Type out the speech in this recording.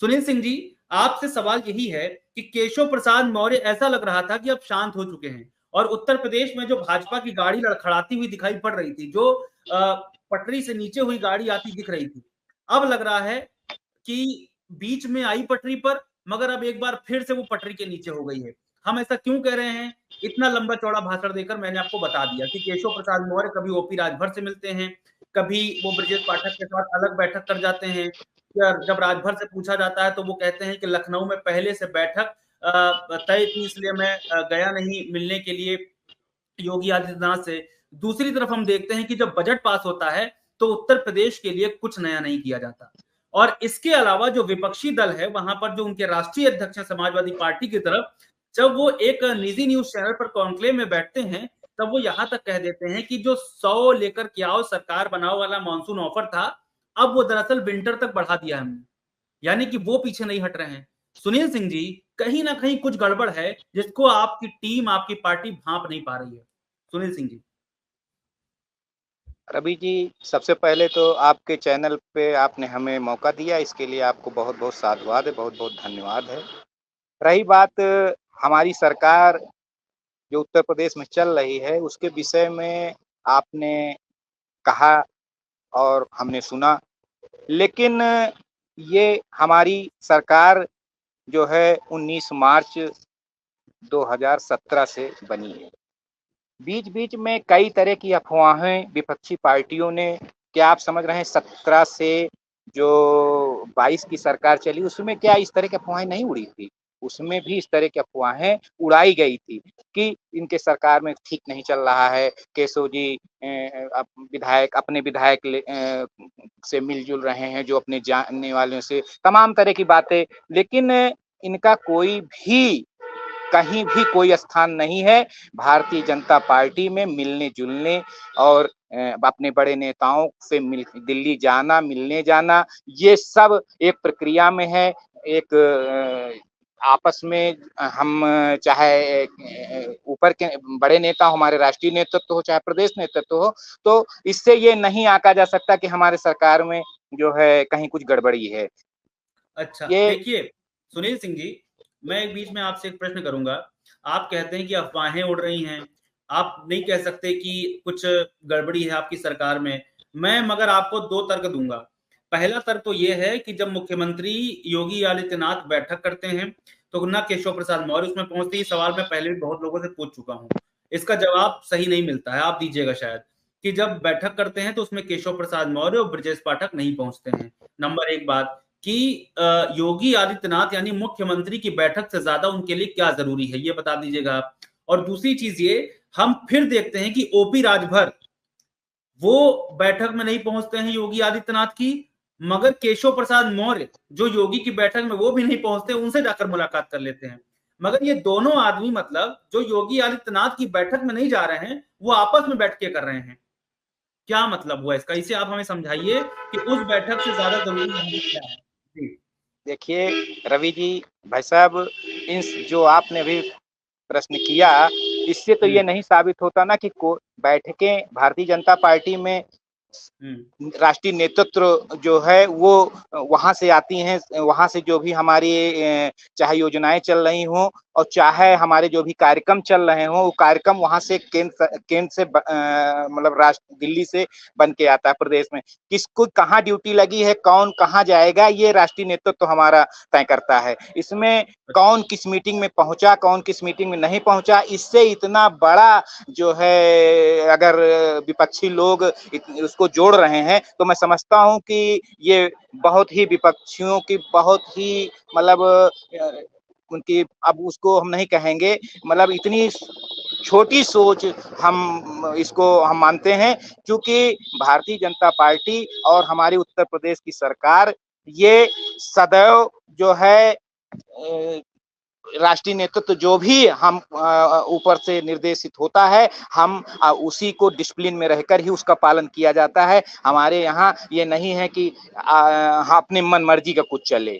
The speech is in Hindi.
सुनील सिंह जी, आपसे सवाल यही है कि केशव प्रसाद मौर्य ऐसा लग रहा था कि अब शांत हो चुके हैं, और उत्तर प्रदेश में जो भाजपा की गाड़ी लड़खड़ाती हुई दिखाई पड़ रही थी, जो पटरी से नीचे हुई गाड़ी आती दिख रही थी, अब लग रहा है कि बीच में आई पटरी पर, मगर अब एक बार फिर से वो पटरी के नीचे हो गई है। हम ऐसा क्यों कह रहे हैं? इतना लंबा चौड़ा भाषण देकर मैंने आपको बता दिया कि केशव प्रसाद मौर्य कभी ओपी राजभर से मिलते हैं, कभी वो ब्रजेश पाठक के साथ अलग बैठक कर जाते हैं, या जब राजभर से पूछा जाता है तो वो कहते हैं कि लखनऊ में पहले से बैठक तय थी, इसलिए मैं गया नहीं मिलने के लिए योगी आदित्यनाथ से। दूसरी तरफ हम देखते हैं कि जब बजट पास होता है तो उत्तर प्रदेश के लिए कुछ नया नहीं किया जाता, और इसके अलावा जो विपक्षी दल है वहां पर जो उनके राष्ट्रीय अध्यक्ष है समाजवादी पार्टी की तरफ, जब वो एक निजी न्यूज चैनल पर कॉन्क्लेव में बैठते हैं, तब वो यहां तक कह देते हैं कि जो 100 लेकर के आओ सरकार बनाओ वाला मानसून ऑफर था, अब वो दरअसल विंटर तक बढ़ा दिया हमने, यानी कि वो पीछे नहीं हट रहे हैं। सुनील सिंह जी, कहीं ना कहीं कुछ गड़बड़ है जिसको आपकी टीम, आपकी पार्टी भांप नहीं पा रही है। सुनील सिंह जी। रवि जी, सबसे पहले तो आपके चैनल पे आपने हमें मौका दिया, इसके लिए आपको बहुत बहुत साधुवाद है, बहुत बहुत धन्यवाद है। रही बात हमारी सरकार जो उत्तर प्रदेश में चल रही है उसके विषय में आपने कहा और हमने सुना, लेकिन ये हमारी सरकार जो है 19 मार्च 2017 से बनी है। बीच बीच में कई तरह की अफवाहें विपक्षी पार्टियों ने, क्या आप समझ रहे हैं 17 से जो 22 की सरकार चली उसमें क्या इस तरह की अफवाहें नहीं उड़ी थी? उसमें भी इस तरह की अफवाहें उड़ाई गई थी कि इनके सरकार में ठीक नहीं चल रहा है, केशव जी विधायक अपने विधायक से मिलजुल रहे हैं जो अपने जानने वालों से, तमाम तरह की बातें, लेकिन इनका कोई भी कहीं भी कोई स्थान नहीं है भारतीय जनता पार्टी में मिलने जुलने और अपने बड़े नेताओं से दिल्ली जाना, मिलने जाना, ये सब एक प्रक्रिया में है। एक आपस में हम चाहे ऊपर के बड़े नेता हो, हमारे राष्ट्रीय नेतृत्व हो, चाहे प्रदेश नेतृत्व हो, तो इससे ये नहीं आंका जा सकता कि हमारे सरकार में जो है कहीं कुछ गड़बड़ी है। अच्छा, ये देखिए सुनील सिंह जी, मैं एक बीच में आपसे एक प्रश्न करूंगा। आप कहते हैं कि अफवाहें उड़ रही हैं, आप नहीं कह सकते कि कुछ गड़बड़ी है आपकी सरकार में। मैं मगर आपको दो तर्क दूंगा। पहला तर्क तो यह है कि जब मुख्यमंत्री योगी आदित्यनाथ बैठक करते हैं तो ना केशव प्रसाद मौर्य उसमें पहुंचते ही, सवाल मैं पहले भी बहुत लोगों से पूछ चुका हूं, इसका जवाब सही नहीं मिलता है, आप दीजिएगा शायद, कि जब बैठक करते हैं तो उसमें केशव प्रसाद मौर्य और ब्रजेश पाठक नहीं पहुंचते हैं। नंबर एक बात कि योगी आदित्यनाथ यानी मुख्यमंत्री की बैठक से ज्यादा उनके लिए क्या जरूरी है, ये बता दीजिएगा आप। और दूसरी चीज ये, हम फिर देखते हैं कि ओपी राजभर वो बैठक में नहीं पहुंचते हैं योगी आदित्यनाथ की, मगर केशव प्रसाद मौर्य जो योगी की बैठक में वो भी नहीं पहुंचते, उनसे जाकर मुलाकात कर लेते हैं। मगर ये दोनों आदमी, मतलब जो योगी आदित्यनाथ की बैठक में नहीं जा रहे हैं, वो आपस में बैठ के कर रहे हैं। क्या मतलब हुआ इसका? इसे आप हमें समझाइए कि उस बैठक से ज्यादा जरूरी क्या है। जी। देखिए रवि जी, भाई साहब, इन जो आपने अभी प्रश्न किया, इससे तो ये नहीं साबित होता ना कि बैठकें भारतीय जनता पार्टी में राष्ट्रीय नेतृत्व जो है वो वहां से आती हैं, वहां से जो भी हमारी चाहे योजनाएं चल रही हों और चाहे हमारे जो भी कार्यक्रम चल रहे हों, वो कार्यक्रम वहां से केंद्र से मतलब राष्ट्र दिल्ली से बन के आता है प्रदेश में। किसको कहाँ ड्यूटी लगी है, कौन कहाँ जाएगा, ये राष्ट्रीय नेतृत्व हमारा तय करता है। इसमें कौन किस मीटिंग में पहुंचा, कौन किस मीटिंग में नहीं पहुंचा, इससे इतना बड़ा जो है अगर विपक्षी लोग उसको जोड़ रहे हैं तो मैं समझता हूं कि ये बहुत ही विपक्षियों की बहुत ही मतलब उनकी, अब उसको हम नहीं कहेंगे, मतलब इतनी छोटी सोच हम इसको हम मानते हैं, क्योंकि भारतीय जनता पार्टी और हमारी उत्तर प्रदेश की सरकार ये सदैव जो है राष्ट्रीय नेतृत्व जो भी हम ऊपर से निर्देशित होता है, हम उसी को डिसिप्लिन में रहकर ही उसका पालन किया जाता है। हमारे यहाँ ये नहीं है कि अपने मन मर्जी का कुछ चले।